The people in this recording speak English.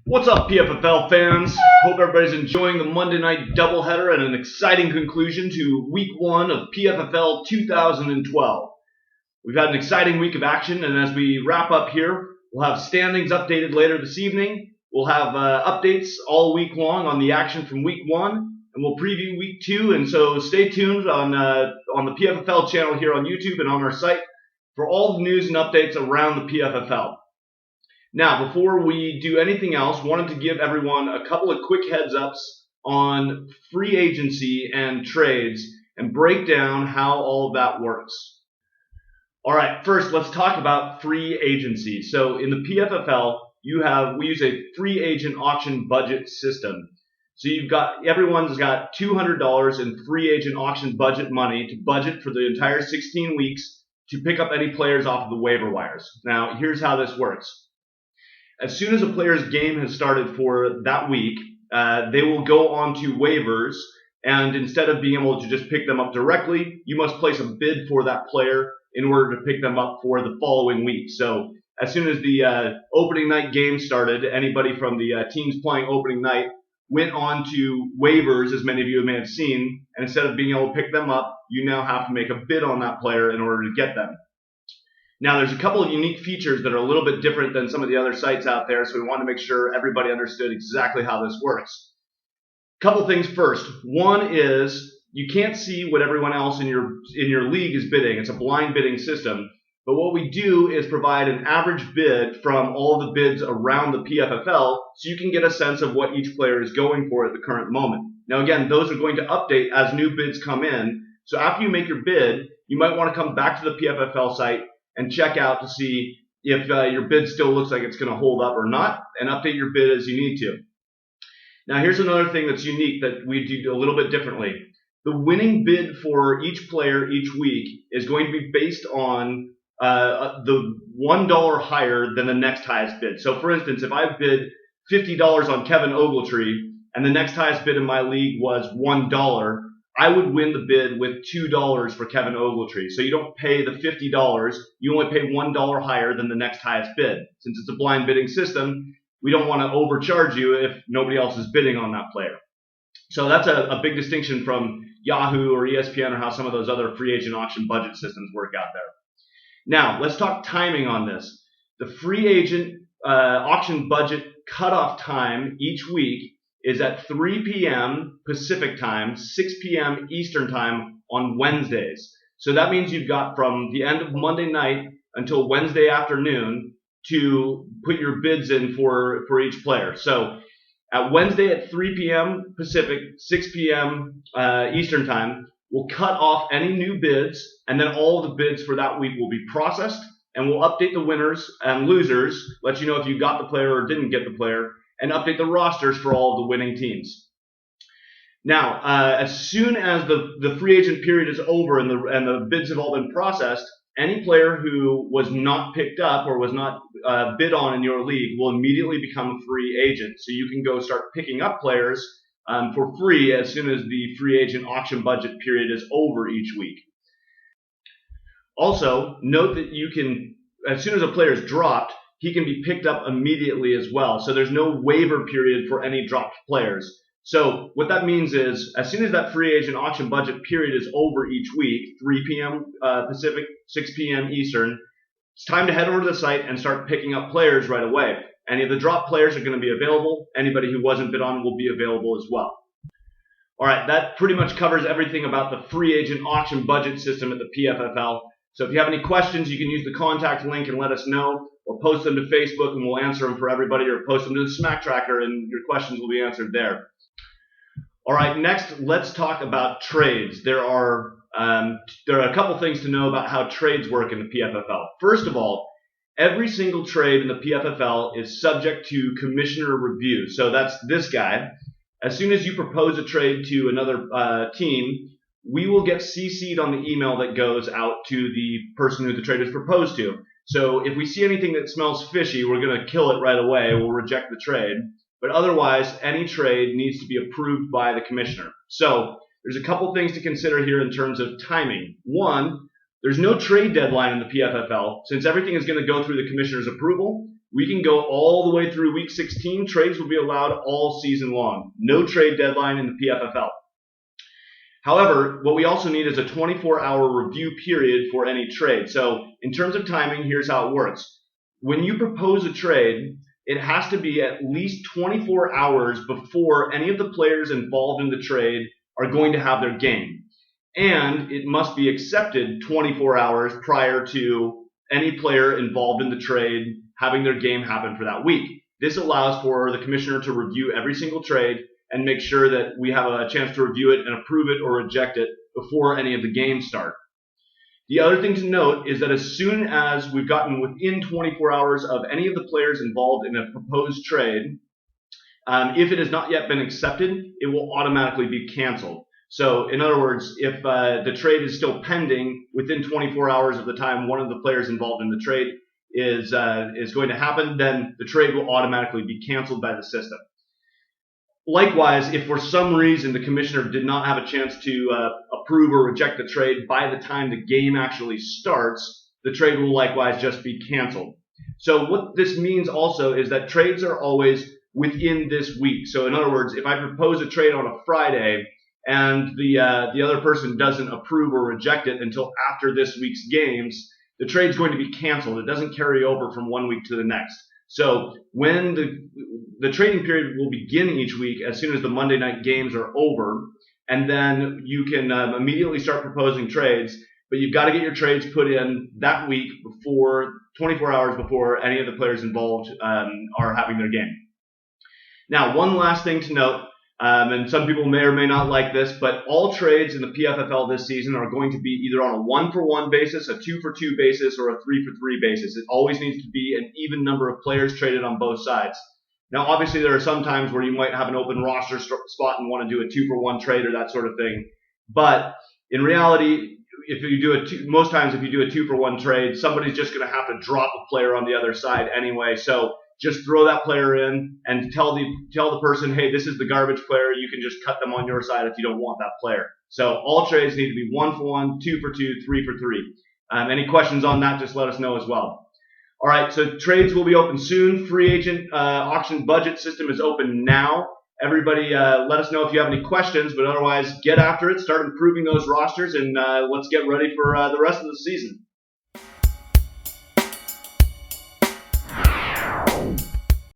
What's up, PFFL fans? Hope everybody's enjoying the Monday night doubleheader and an exciting conclusion to Week 1 of PFFL 2012. We've had an exciting week of action, and as we wrap up here, we'll have standings updated later this evening. We'll have updates all week long on the action from Week 1, and we'll preview Week 2. And so stay tuned on the PFFL channel here on YouTube and on our site for all the news and updates around the PFFL. Now, before we do anything else, wanted to give everyone a couple of quick heads ups on free agency and trades and break down how all of that works. All right, first let's talk about free agency. So in the PFFL, we use a free agent auction budget system. So everyone's got $200 in free agent auction budget money to budget for the entire 16 weeks to pick up any players off of the waiver wires. Now, here's how this works. As soon as a player's game has started for that week, they will go on to waivers, and instead of being able to just pick them up directly, you must place a bid for that player in order to pick them up for the following week. So as soon as the opening night game started, anybody from the teams playing opening night went on to waivers, as many of you may have seen, and instead of being able to pick them up, you now have to make a bid on that player in order to get them. Now, there's a couple of unique features that are a little bit different than some of the other sites out there, so we want to make sure everybody understood exactly how this works. Couple things first. One is you can't see what everyone else in your league is bidding. It's a blind bidding system. But what we do is provide an average bid from all the bids around the PFFL so you can get a sense of what each player is going for at the current moment. Now, again, those are going to update as new bids come in. So after you make your bid, you might want to come back to the PFFL site and check out to see if your bid still looks like it's going to hold up or not, and update your bid as you need to. Now, here's another thing that's unique that we do a little bit differently. The winning bid for each player each week is going to be based on the $1 higher than the next highest bid. So, for instance, if I bid $50 on Kevin Ogletree and the next highest bid in my league was $1, I would win the bid with $2 for Kevin Ogletree. So you don't pay the $50, you only pay $1 higher than the next highest bid. Since it's a blind bidding system, we don't want to overcharge you if nobody else is bidding on that player. So that's a big distinction from Yahoo or ESPN or how some of those other free agent auction budget systems work out there. Now, let's talk timing on this. The free agent auction budget cutoff time each week is at 3 p.m. Pacific time, 6 p.m. Eastern time on Wednesdays. So that means you've got from the end of Monday night until Wednesday afternoon to put your bids in for each player. So at Wednesday at 3 p.m. Pacific, 6 p.m. Eastern time, we'll cut off any new bids, and then all of the bids for that week will be processed, and we'll update the winners and losers, let you know if you got the player or didn't get the player, and update the rosters for all of the winning teams. Now, as soon as the free agent period is over and the bids have all been processed, any player who was not picked up or was not bid on in your league will immediately become a free agent. So you can go start picking up players for free as soon as the free agent auction budget period is over each week. Also, note that you can, as soon as a player is dropped, he can be picked up immediately as well. So there's no waiver period for any dropped players. So what that means is as soon as that free agent auction budget period is over each week, 3 p.m. Pacific, 6 p.m. Eastern, it's time to head over to the site and start picking up players right away. Any of the dropped players are going to be available. Anybody who wasn't bid on will be available as well. All right, that pretty much covers everything about the free agent auction budget system at the PFFL. So if you have any questions, you can use the contact link and let us know, or post them to Facebook and we'll answer them for everybody, or post them to the Smack Tracker and your questions will be answered there. All right, next, let's talk about trades. There are a couple things to know about how trades work in the PFFL. First of all, every single trade in the PFFL is subject to commissioner review. So that's this guy. As soon as you propose a trade to another team, we will get CC'd on the email that goes out to the person who the trade is proposed to. So if we see anything that smells fishy, we're going to kill it right away. We'll reject the trade. But otherwise, any trade needs to be approved by the commissioner. So there's a couple things to consider here in terms of timing. One, There's no trade deadline in the PFFL. Since everything is going to go through the commissioner's approval, we can go all the way through week 16. Trades will be allowed all season long. No trade deadline in the PFFL. However, what we also need is a 24-hour review period for any trade. So in terms of timing, here's how it works. When you propose a trade, it has to be at least 24 hours before any of the players involved in the trade are going to have their game. And it must be accepted 24 hours prior to any player involved in the trade having their game happen for that week. This allows for the commissioner to review every single trade and make sure that we have a chance to review it and approve it or reject it before any of the games start. The other thing to note is that as soon as we've gotten within 24 hours of any of the players involved in a proposed trade, if it has not yet been accepted, it will automatically be canceled. So in other words, if the trade is still pending within 24 hours of the time one of the players involved in the trade is going to happen, then the trade will automatically be canceled by the system. Likewise, if for some reason the commissioner did not have a chance to approve or reject the trade by the time the game actually starts, the trade will likewise just be canceled. So what this means also is that trades are always within this week. So in other words, if I propose a trade on a Friday and the other person doesn't approve or reject it until after this week's games, the trade's going to be canceled. It doesn't carry over from one week to the next. So when the trading period will begin each week as soon as the Monday night games are over, and then you can immediately start proposing trades, but you've got to get your trades put in that week before 24 hours before any of the players involved are having their game. Now, one last thing to note, and some people may or may not like this, but all trades in the PFFL this season are going to be either on a 1-for-1 basis, a 2-for-2 basis, or a 3-for-3 basis. It always needs to be an even number of players traded on both sides. Now, obviously, there are some times where you might have an open roster spot and want to do a 2-for-1 trade or that sort of thing. But in reality, most times if you do a 2-for-1 trade, somebody's just going to have to drop a player on the other side anyway. So just throw that player in and tell the person, hey, this is the garbage player. You can just cut them on your side if you don't want that player. So all trades need to be 1-for-1, 2-for-2, 3-for-3. Any questions on that, just let us know as well. All right, so trades will be open soon. Free agent auction budget system is open now. Everybody let us know if you have any questions, but otherwise get after it. Start improving those rosters, and let's get ready for the rest of the season.